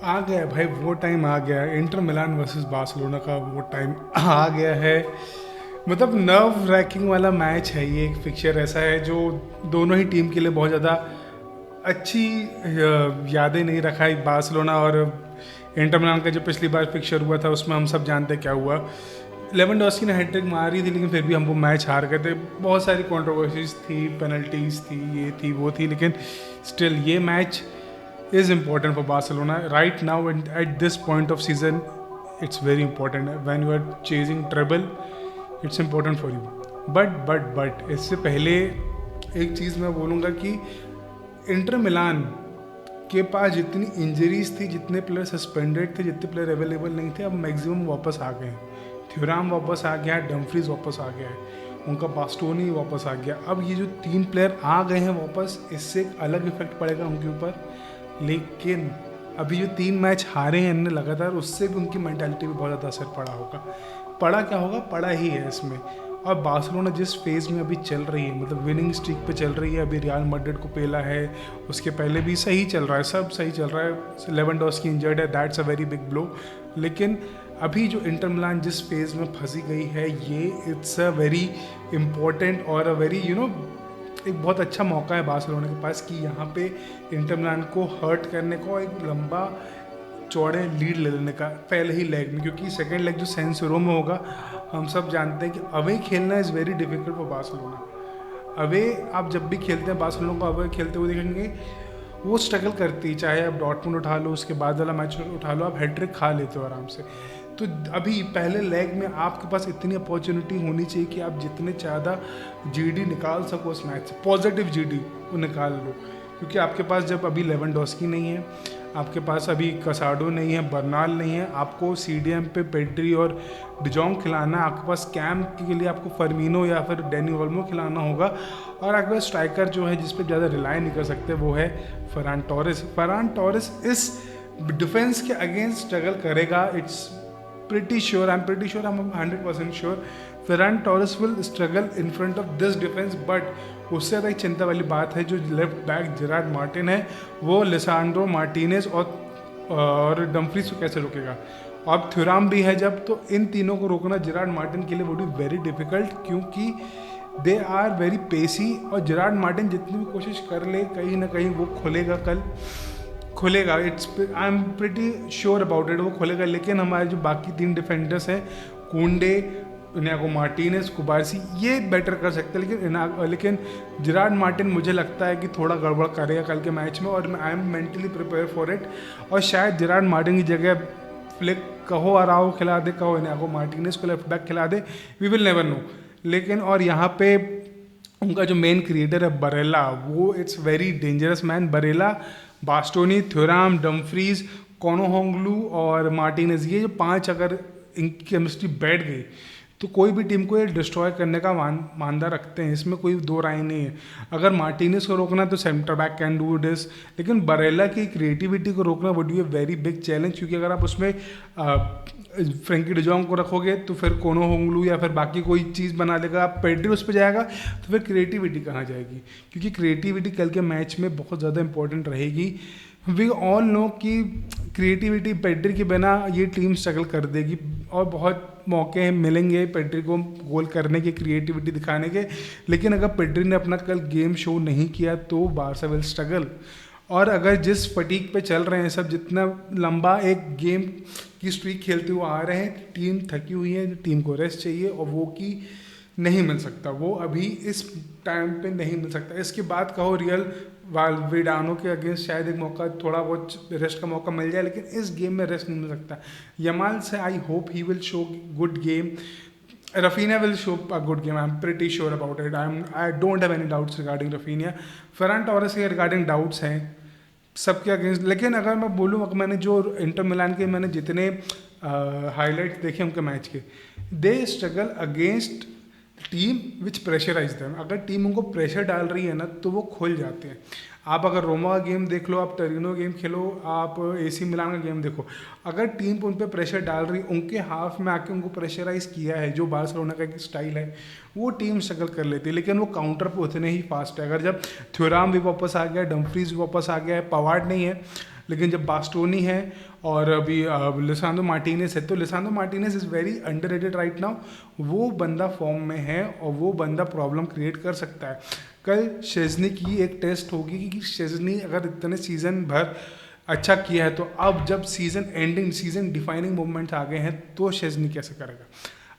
आ गया है भाई, वो टाइम आ गया है। इंटर मिलान वर्सेस बार्सिलोना का वो टाइम आ गया है। मतलब नर्व रैकिंग वाला मैच है ये। एक फिक्चर ऐसा है जो दोनों ही टीम के लिए बहुत ज़्यादा अच्छी यादें नहीं रखा है। बार्सिलोना और इंटर मिलान का जो पिछली बार फिक्चर हुआ था उसमें हम सब जानते हैं क्या हुआ। लेवेंडोस्की ने हैट्रिक मारी थी लेकिन फिर भी हम वो मैच हार गए थे। बहुत सारी कंट्रोवर्सीज थी, पेनल्टीज थी, ये थी वो थी, लेकिन स्टिल ये match is important for Barcelona right now and at this point of season. It's very important when you are chasing treble. It's important for you. But इससे पहले एक चीज़ मैं बोलूँगा कि इंटर मिलान के पास जितनी इंजरीज थी, जितने प्लेयर सस्पेंडेड थे, जितने प्लेयर अवेलेबल नहीं थे, अब मैक्सिमम वापस आ गए हैं। थ्योराम वापस आ गया है, डम्फ्रीज वापस आ गया है, उनका बास्टोनी वापस आ गया। अब ये जो 3 प्लेयर आ गए हैं वापस, इससे एक अलग इफेक्ट पड़ेगा उनके ऊपर। लेकिन अभी जो 3 मैच हारे हैं इनने लगातार, उससे भी उनकी मेंटालिटी पे बहुत ज़्यादा असर पड़ा होगा। पड़ा क्या होगा, पड़ा ही है इसमें। और बार्सिलोना जिस फेज़ में अभी चल रही है, मतलब विनिंग स्ट्रीक पे चल रही है, अभी रियल मैड्रिड को पेला है, उसके पहले भी सही चल रहा है, सब सही चल रहा है। लेवेंडोस्की इंजर्ड है, that's a very big blow. लेकिन अभी जो इंटर मिलान जिस फेज़ में फंसी गई है, ये इट्स अ वेरी इम्पोर्टेंट और अ वेरी एक बहुत अच्छा मौका है बार्सिलोना के पास कि यहाँ पे इंटर मिलान को हर्ट करने को, एक लंबा चौड़े लीड ले लेने का पहले ही लेग में। क्योंकि सेकंड लेग जो सैन सिरो में होगा, हम सब जानते हैं कि अवे खेलना is very difficult for Barcelona. Away आप जब भी खेलते हैं बार्सिलोना को अवे खेलते हुए देखेंगे, वो स्ट्रगल करती है। चाहे आप डॉर्टमुंड उठा लो, उसके बाद वाला मैच उठा लो, आप हैट्रिक खा लेते हो आराम से। तो अभी पहले लेग में आपके पास इतनी अपॉर्चुनिटी होनी चाहिए कि आप जितने ज़्यादा जीडी निकाल सको उस मैच से, पॉजिटिव जीडी वो निकाल लो। क्योंकि आपके पास जब अभी लेवेंडोस्की नहीं है, आपके पास अभी कसाडो नहीं है, बर्नाल नहीं है, आपको सीडीएम पे पेड्री और डिजोंग खिलाना, आपके पास कैम्प के लिए आपको फर्मिनो या फिर डैनी ओल्मो खिलाना होगा। और आपके पास स्ट्राइकर जो है जिस पर ज़्यादा रिलाई नहीं कर सकते, वो है फरान टोरेस। फरान टोरेस इस डिफेंस के अगेंस्ट स्ट्रगल करेगा। It's pretty sure, I'm 100% sure Ferran Torres will struggle in front of this defense। but उससे ज़्यादा एक चिंता वाली बात है जो लेफ्ट बैक जेरार्ड मार्टिन है, वो लिसांड्रो मार्टिनेज और डम्फ्रीज को कैसे रोकेगा। अब थ्योराम भी है जब, तो इन तीनों को रोकना जेरार्ड मार्टिन के लिए वुड बी वेरी डिफिकल्ट, क्योंकि दे आर वेरी पेसी। और जेरार्ड मार्टिन जितनी भी कोशिश कर ले, कहीं ना कहीं वो खुलेगा। I am pretty sure about it, वो खुलेगा। लेकिन हमारे जो बाकी 3 डिफेंडर्स हैं, कुंडे, इनागो मार्टिनेज, कुबारसी, ये बेटर कर सकते हैं। लेकिन जेरार्ड मार्टिन मुझे लगता है कि थोड़ा गड़बड़ करेगा कल के मैच में, और I am mentally prepare for it. और शायद जेरार्ड मार्टिन की जगह फ्लिक कहो अराओ खिला दे, कहो इनागो मार्टिनेज को लेफ्ट बैक खिला दे, वी विल नेवर नो। लेकिन और यहाँ पे उनका जो मेन क्रिएटर है बरेला, वो it's very dangerous man. Barella, Bastoni, Thuram, Dumfries, Calhanoglu और मार्टिनेज, ये जो 5 अगर इनकी केमिस्ट्री बैठ गई तो कोई भी टीम को ये डिस्ट्रॉय करने का मानदा रखते हैं, इसमें कोई दो राय नहीं है। अगर मार्टिनेज को रोकना तो centre back can do this, लेकिन बरेला की क्रिएटिविटी को रोकना would be a very big challenge. क्योंकि अगर आप उसमें फ्रेंकी डिजोंग को रखोगे तो फिर कोनोहोंगलू या फिर बाकी कोई चीज़ बना लेगा, आप पेड्री उस पर जाएगा तो फिर क्रिएटिविटी कहाँ जाएगी। क्योंकि क्रिएटिविटी कल के मैच में बहुत ज़्यादा इंपॉर्टेंट रहेगी। वी ऑल नो कि क्रिएटिविटी पेड्री के बिना ये टीम स्ट्रगल कर देगी, और बहुत मौके मिलेंगे पेड्री को गोल करने के, क्रिएटिविटी दिखाने के। लेकिन अगर पेड्री ने अपना कल गेम शो नहीं किया तो बार्सा विल स्ट्रगल। और अगर जिस फटीक पे चल रहे हैं सब, जितना लंबा एक गेम की स्ट्रीक खेलते हुए आ रहे हैं, टीम थकी हुई है, टीम को रेस्ट चाहिए, और वो की नहीं मिल सकता, वो अभी इस टाइम पे नहीं मिल सकता। इसके बाद कहो रियल वाल्वेडानो के अगेंस्ट शायद एक मौका, थोड़ा बहुत रेस्ट का मौका मिल जाए, लेकिन इस गेम में रेस्ट नहीं मिल सकता। यमाल से I hope he will show good game, Rafinha will show a good game. I'm pretty sure about it. I don't have any doubts regarding Rafinha. Ferran Torres के regarding doubts हैं सबके against. लेकिन अगर मैं बोलूँ, अगर मैंने जो इंटर मिलान के मैंने जितने हाईलाइट्स देखे उनके मैच के, they struggle against team which pressurise them. अगर टीम उनको प्रेशर डाल रही है ना तो वो खुल जाते हैं। आप अगर रोमा का गेम देख लो, आप टोरिनो गेम खेलो, आप एसी मिलान का गेम देखो, अगर टीम उन पर प्रेशर डाल रही, उनके हाफ में आके उनको प्रेशराइज किया है, जो बार्सिलोना का एक स्टाइल है, वो टीम स्ट्रगल कर लेती है। लेकिन वो काउंटर पे उतने ही फास्ट है। अगर जब थ्योराम भी वापस आ गया, डम्फ्रीज भी वापस आ गया है, पवार्ड नहीं है, लेकिन जब बास्टोनी है और अभी लिसांड्रो मार्टिनेज है, तो Lisandro Martinez is very underrated right now. वो बंदा फॉर्म में है और वो बंदा प्रॉब्लम क्रिएट कर सकता है। कल शेज़नी की एक टेस्ट होगी कि शेज़नी अगर इतने सीज़न भर अच्छा किया है, तो अब जब season ending, season defining moments आ गए हैं, तो शेज़नी कैसे करेगा।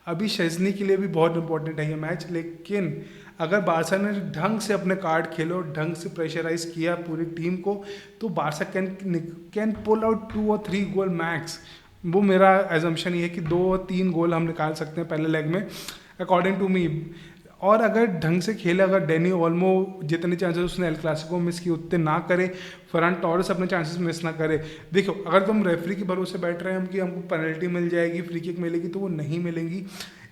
अभी शेज़नी के लिए भी बहुत इंपॉर्टेंट है ये मैच, लेकिन अगर बारसा ने ढंग से अपने कार्ड खेलो, ढंग से प्रेशराइज किया पूरी टीम को, तो बारसा कैन पुल आउट 2 और 3 गोल मैक्स। वो मेरा एजम्पशन ये है कि 2 और 3 गोल हम निकाल सकते हैं पहले लेग में, अकॉर्डिंग टू मी। और अगर ढंग से खेले, अगर डेनी ओल्मो जितने चांसेस उसने एल क्लासिको मिस किए उतने ना करे, फरहान टोरेस अपने चांसेस मिस ना करे। देखो, अगर तुम रेफरी के भरोसे बैठ रहे हैं हम कि हमको पेनल्टी मिल जाएगी, फ्री किक मिलेगी, तो वो नहीं मिलेंगी।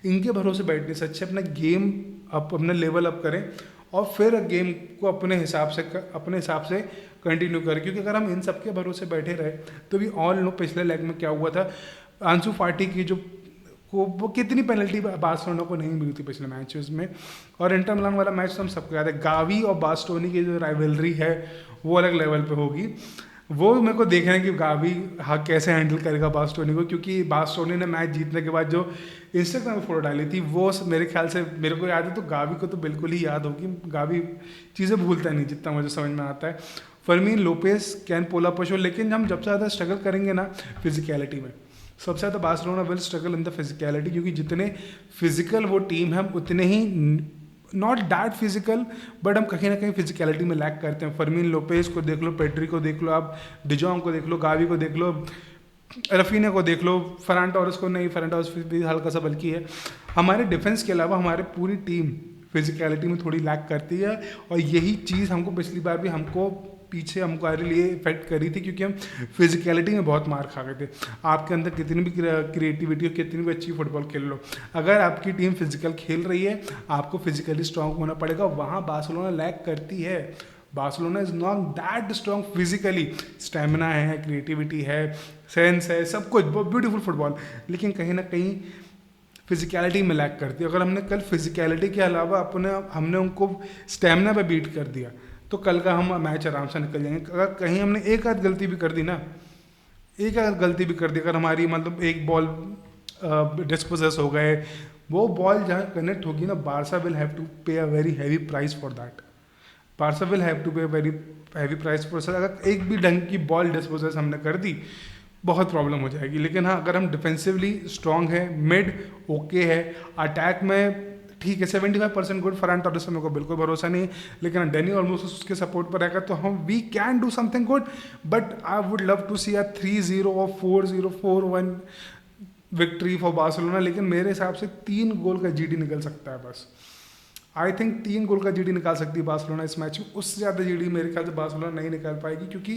इनके भरोसे बैठने से अच्छे अपना गेम अपना लेवल अप करें और फिर गेम को अपने हिसाब से कंटिन्यू करें। क्योंकि अगर हम इन सब के भरोसे बैठे रहे तो भी ऑल नो पिछले लेग में क्या हुआ था, आंसू फाटी की जो वो कितनी पेनल्टी बार्सिलोना को नहीं मिली थी पिछले मैचेस में। और इंटर मिलान वाला मैच तो हम सबको याद है, गावी और बास्टोनी की जो राइवलरी है वो अलग लेवल पे होगी। वो मेरे को देखना है कि गावी कैसे हैंडल करेगा बास्टोनी को, क्योंकि बास्टोनी ने मैच जीतने के बाद जो इंस्टाग्राम में फोटो डाली थी वो मेरे ख्याल से मेरे को याद है, तो गावी को तो बिल्कुल ही याद होगी। गावी चीज़ें भूलता नहीं जितना मुझे समझ में आता है। फर्मीन लोपेस कैन पोला पशो, लेकिन हम जब ज़्यादा स्ट्रगल करेंगे ना फिजिकलिटी में, सबसे ज़्यादा Barcelona will struggle in the physicality, क्योंकि जितने फिजिकल वो टीम है हम उतने ही नॉट दैट फिजिकल, बट हम कहीं ना कहीं फिजिकलिटी में लैक करते हैं। फर्मीन लोपेज को देख लो, पेड्री को देख लो, आप डिजोंग को देख लो, गावी को देख लो, रफीना को देख लो, फरहान टोरेस को नहीं, फरहान टोरेस भी हल्का सा बल्कि है। हमारे डिफेंस के अलावा हमारे पूरी टीम फिजिकलिटी में थोड़ी लैक करती है, और यही चीज़ हमको पिछली बार भी पीछे हमारे लिए इफेक्ट करी थी, क्योंकि हम फिजिकलिटी में बहुत मार खा गए थे। आपके अंदर कितनी भी क्रिएटिविटी और कितनी भी अच्छी फुटबॉल खेल लो, अगर आपकी टीम फिजिकल खेल रही है आपको फिजिकली स्ट्रांग होना पड़ेगा। वहाँ बार्सिलोना लैक करती है। Barcelona is not that strong physically, stamina है, क्रिएटिविटी है, सेंस है, सब कुछ ब्यूटीफुल फुटबॉल, लेकिन कहीं ना कहीं फिजिकलिटी में लैक करती है। अगर हमने कल फिजिकलिटी के अलावा हमने उनको स्टेमिना पे बीट कर दिया, तो कल का हम मैच आराम से निकल जाएंगे। अगर कहीं हमने एक आध गलती भी कर दी ना, अगर हमारी मतलब एक बॉल डिस्पोजेस हो गए, वो बॉल जहाँ कनेक्ट होगी ना, Barça will have to pay a very heavy price for that. Barca will have to pay a very heavy price for sir. अगर एक भी ढंग की बॉल डिस्पोजेस हमने कर दी, बहुत प्रॉब्लम हो जाएगी। लेकिन हाँ, अगर हम डिफेंसिवली स्ट्रांग है, मिड ओके है, अटैक में ठीक है 75% गुड, फरहान टोरेस मेरे को बिल्कुल भरोसा नहीं, लेकिन डेनी ऑलमोस्ट उसके सपोर्ट पर रहेगा तो हम we can do something good. But I would love to see a 3-0 और 4-0 4-1 विक्ट्री फॉर बार्सिलोना। लेकिन मेरे हिसाब से 3 गोल का जीडी निकल सकता है बस। आई थिंक 3 गोल का जीडी निकाल सकती है बार्सिलोना इस मैच में। उससे ज़्यादा जीडी मेरे ख्याल से बार्सिलोना नहीं निकाल पाएगी, क्योंकि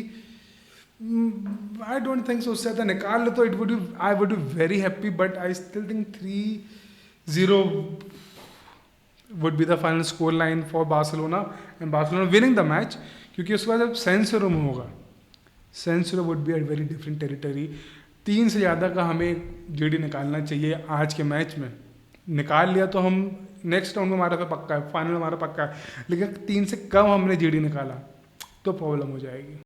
आई डोंट थिंक सो। उससे ज़्यादा निकाल ले तो I would be very happy, but I still think 3-0 would be the final score line for Barcelona and Barcelona winning the match, क्योंकि उसके बाद जब San Siro में होगा, San Siro would be a very different territory। 3 से ज़्यादा का हमें जीडी निकालना चाहिए आज के मैच में। निकाल लिया तो हम नेक्स्ट राउंड में हमारा तो पक्का है, फाइनल हमारा पक्का है, लेकिन 3 से कम हमने जीडी निकाला तो प्रॉब्लम हो जाएगी।